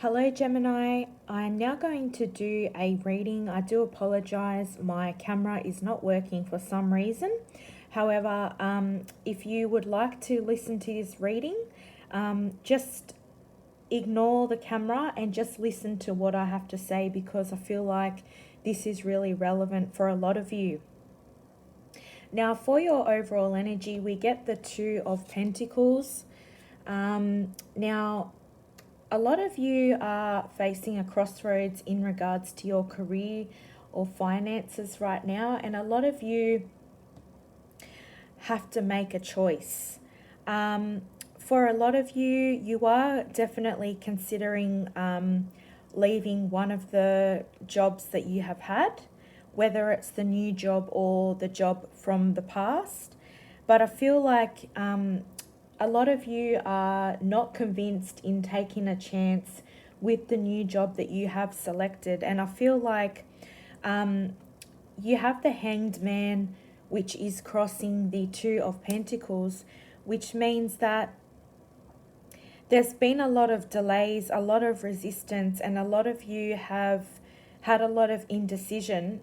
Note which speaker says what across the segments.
Speaker 1: Hello, Gemini. I'm now going to do a reading. I do apologize, my camera is not working for some reason. However, if you would like to listen to this reading, just ignore the camera and just listen to what I have to say because I feel like this is really relevant for a lot of you. Now, for your overall energy, we get the Two of Pentacles. Now, a lot of you are facing a crossroads in regards to your career or finances right now, and a lot of you have to make a choice. For a lot of you, you are definitely considering leaving one of the jobs that you have had, whether it's the new job or the job from the past. But I feel like a lot of you are not convinced in taking a chance with the new job that you have selected. And I feel like you have the Hanged Man, which is crossing the Two of Pentacles, which means that there's been a lot of delays, a lot of resistance, and a lot of you have had a lot of indecision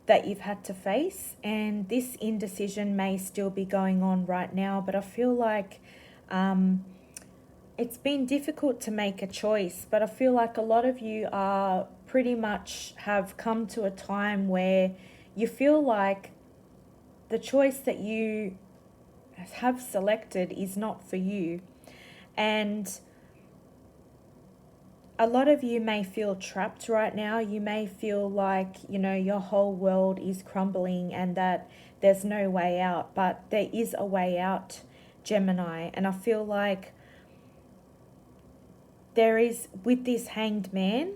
Speaker 1: that you've had to face, and this indecision may still be going on right now, but I feel like it's been difficult to make a choice, but I feel like a lot of you are pretty much have come to a time where you feel like the choice that you have selected is not for you. And a lot of you may feel trapped right now. You may feel like, your whole world is crumbling and that there's no way out, but there is a way out, Gemini. And I feel like there is, with this Hanged Man,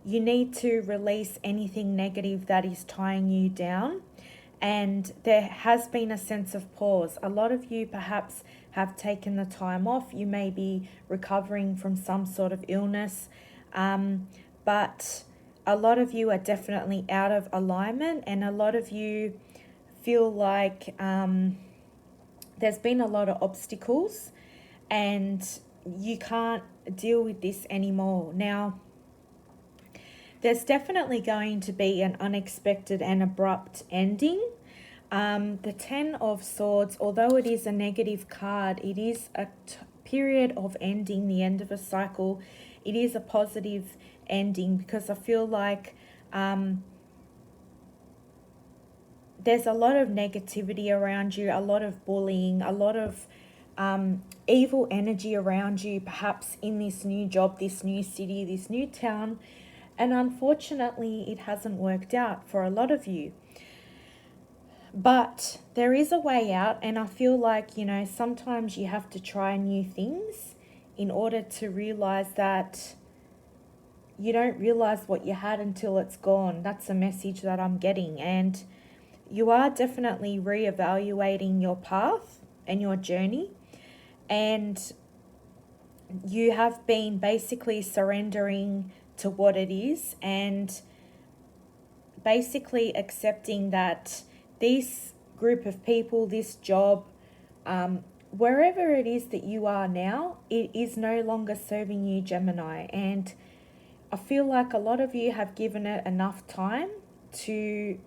Speaker 1: you need to release anything negative that is tying you down. And there has been a sense of pause. A lot of you perhaps have taken the time off. You may be recovering from some sort of illness. But a lot of you are definitely out of alignment, and a lot of you feel like there's been a lot of obstacles and you can't deal with this anymore. Now, there's definitely going to be an unexpected and abrupt ending. The Ten of Swords, although it is a negative card, it is a period of ending, the end of a cycle. It is a positive ending because I feel like there's a lot of negativity around you, a lot of bullying, a lot of evil energy around you, perhaps in this new job, this new city, this new town. And unfortunately, it hasn't worked out for a lot of you. But there is a way out, and I feel like, sometimes you have to try new things in order to realize that you don't realize what you had until it's gone. That's a message that I'm getting. And you are definitely reevaluating your path and your journey. And you have been basically surrendering to what it is and basically accepting that this group of people, this job, wherever it is that you are now, it is no longer serving you, Gemini. And I feel like a lot of you have given it enough time to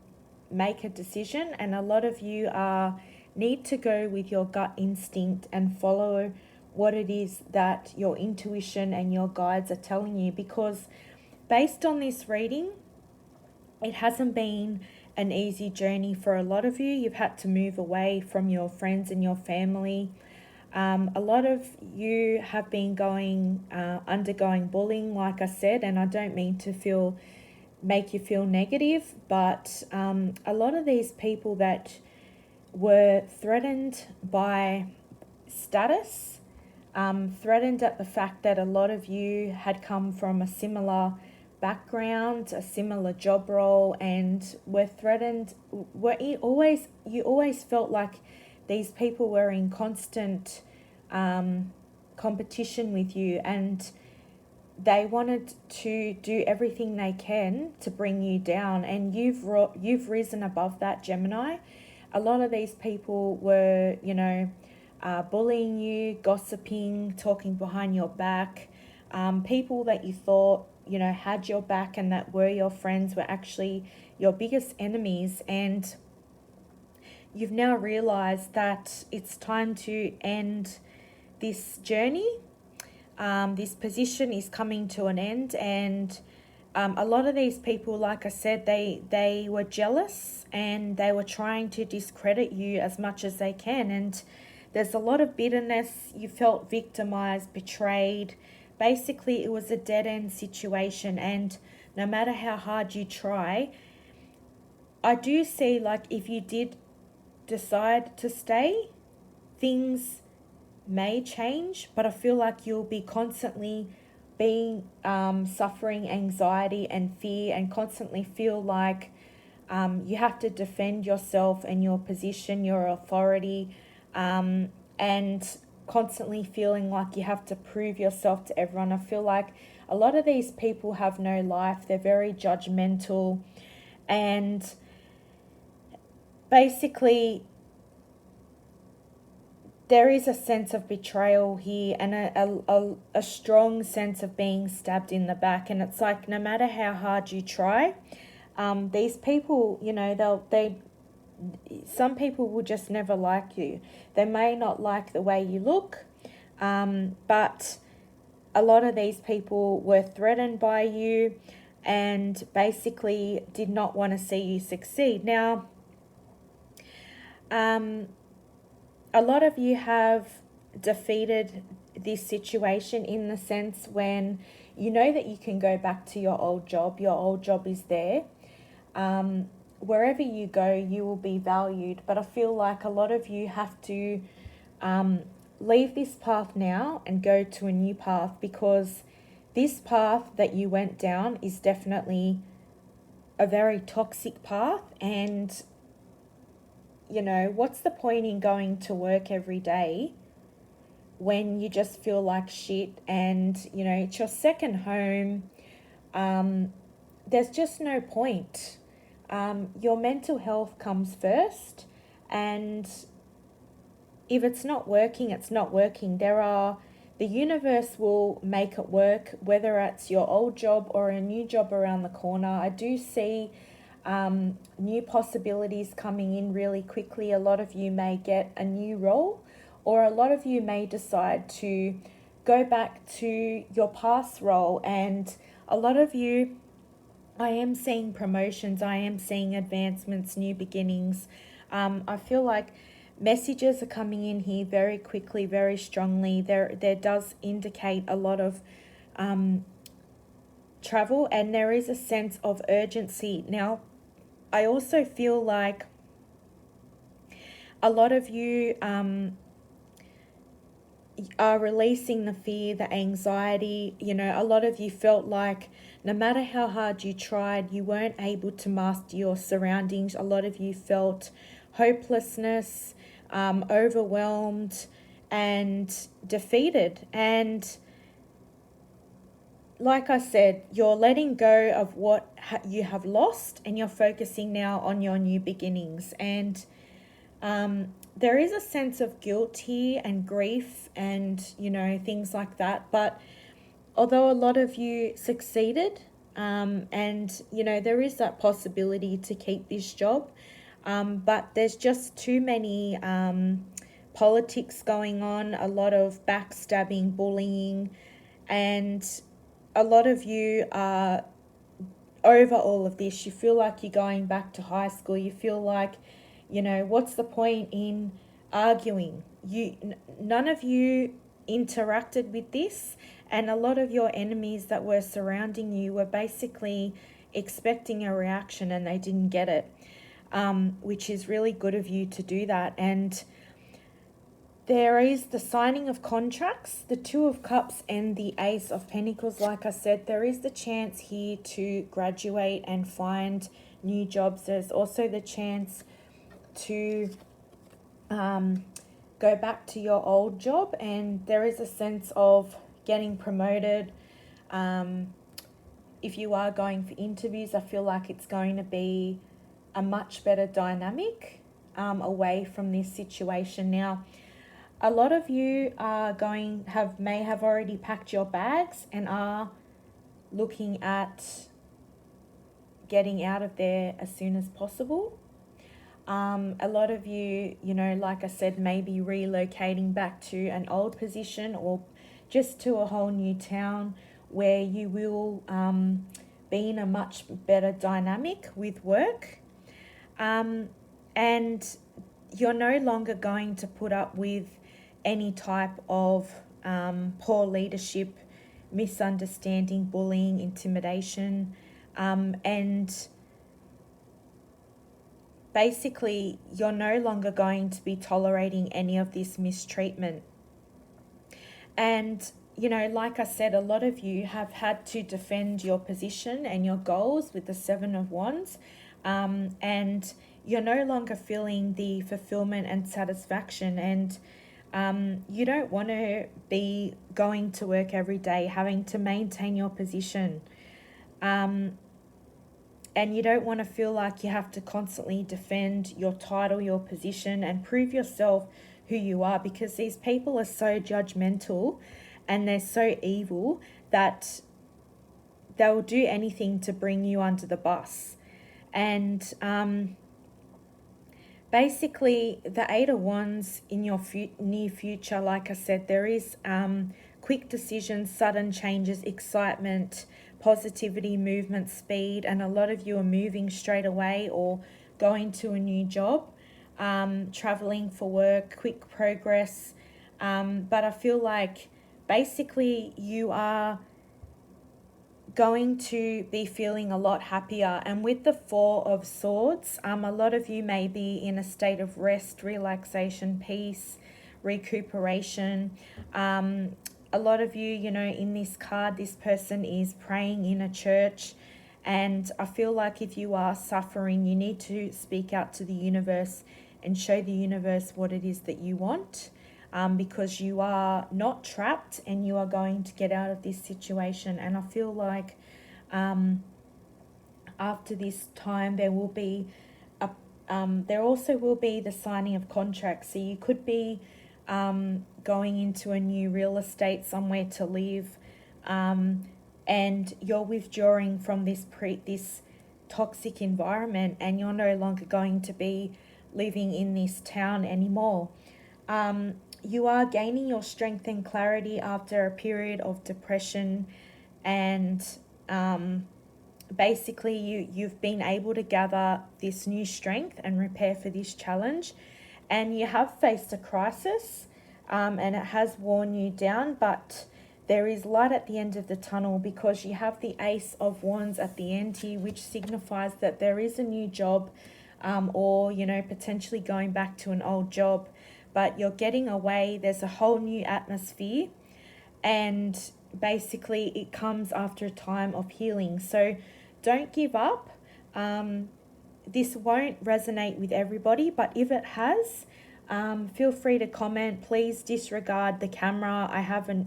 Speaker 1: make a decision, and a lot of you need to go with your gut instinct and follow what it is that your intuition and your guides are telling you, because based on this reading, it hasn't been an easy journey for a lot of you. You've had to move away from your friends and your family. A lot of you have been undergoing bullying, like I said, and I don't mean to make you feel negative, but a lot of these people that were threatened by status, threatened at the fact that a lot of you had come from a similar background, a similar job role, and were threatened. You always felt like these people were in constant competition with you, and they wanted to do everything they can to bring you down, and you've risen above that, Gemini. A lot of these people were, bullying you, gossiping, talking behind your back, People that you thought, had your back and that were your friends were actually your biggest enemies. And you've now realized that it's time to end this journey. This position is coming to an end, and a lot of these people, like I said, they were jealous and they were trying to discredit you as much as they can. And there's a lot of bitterness. You felt victimized, betrayed. Basically, it was a dead end situation, and no matter how hard you try, I do see, like, if you did decide to stay, things may change, but I feel like you'll be constantly being suffering anxiety and fear, and constantly feel like you have to defend yourself and your position, your authority, and constantly feeling like you have to prove yourself to everyone. I feel like a lot of these people have no life. They're very judgmental, and basically there is a sense of betrayal here, and a strong sense of being stabbed in the back. And it's like, no matter how hard you try, these people, some people will just never like you. They may not like the way you look, but a lot of these people were threatened by you and basically did not want to see you succeed. Now, a lot of you have defeated this situation in the sense when you know that you can go back to your old job is there. Wherever you go, you will be valued. But I feel like a lot of you have to leave this path now and go to a new path, because this path that you went down is definitely a very toxic path. And what's the point in going to work every day when you just feel like shit, and it's your second home? There's just no point. Your mental health comes first, and if it's not working, it's not working. The universe will make it work, whether it's your old job or a new job around the corner. I do see new possibilities coming in really quickly. A lot of you may get a new role, or a lot of you may decide to go back to your past role. And a lot of you, I am seeing promotions, I am seeing advancements, new beginnings. I feel like messages are coming in here very quickly, very strongly. There does indicate a lot of travel, and there is a sense of urgency. Now, I also feel like a lot of you are releasing the fear, the anxiety. A lot of you felt like no matter how hard you tried, you weren't able to master your surroundings. A lot of you felt hopelessness, overwhelmed, and defeated. And like I said, you're letting go of what you have lost, and you're focusing now on your new beginnings. And there is a sense of guilt here and grief and, things like that. But although a lot of you succeeded, and, there is that possibility to keep this job, but there's just too many politics going on, a lot of backstabbing, bullying, and a lot of you are over all of this. You feel like you're going back to high school. You feel like, what's the point in arguing? None of you interacted with this, and a lot of your enemies that were surrounding you were basically expecting a reaction and they didn't get it, which is really good of you to do that. And there is the signing of contracts, the Two of Cups and the Ace of Pentacles. Like I said, there is the chance here to graduate and find new jobs. There's also the chance to go back to your old job, and there is a sense of getting promoted. If you are going for interviews, I feel like it's going to be a much better dynamic away from this situation. Now, A lot of you are may have already packed your bags and are looking at getting out of there as soon as possible. A lot of you, like I said, may be relocating back to an old position or just to a whole new town where you will be in a much better dynamic with work. And you're no longer going to put up with any type of poor leadership, misunderstanding, bullying, intimidation, and basically you're no longer going to be tolerating any of this mistreatment. And like I said, a lot of you have had to defend your position and your goals with the Seven of Wands, and you're no longer feeling the fulfillment and satisfaction, and you don't want to be going to work every day having to maintain your position, and you don't want to feel like you have to constantly defend your title, your position, and prove yourself who you are, because these people are so judgmental and they're so evil that they'll do anything to bring you under the bus. And basically, the Eight of Wands in your near future, like I said, there is quick decisions, sudden changes, excitement, positivity, movement, speed, and a lot of you are moving straight away or going to a new job, traveling for work, quick progress. But I feel like basically you are going to be feeling a lot happier. And with the Four of Swords, a lot of you may be in a state of rest, relaxation, peace, recuperation. A lot of you, in this card, this person is praying in a church. And I feel like if you are suffering, you need to speak out to the universe and show the universe what it is that you want. Because you are not trapped and you are going to get out of this situation. And I feel like after this time there will be there also will be the signing of contracts. So you could be going into a new real estate, somewhere to live, and you're withdrawing from this toxic environment, and you're no longer going to be living in this town anymore. You are gaining your strength and clarity after a period of depression, and basically you've been able to gather this new strength and repair for this challenge, and you have faced a crisis, and it has worn you down, but there is light at the end of the tunnel, because you have the Ace of Wands at the end here, which signifies that there is a new job, or potentially going back to an old job, but you're getting away. There's a whole new atmosphere, and basically it comes after a time of healing. So don't give up. This won't resonate with everybody, but if it has, feel free to comment. Please disregard the camera.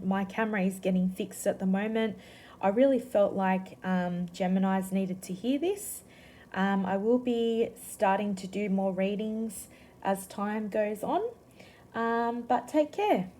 Speaker 1: My camera is getting fixed at the moment. I really felt like Geminis needed to hear this. I will be starting to do more readings as time goes on. But take care.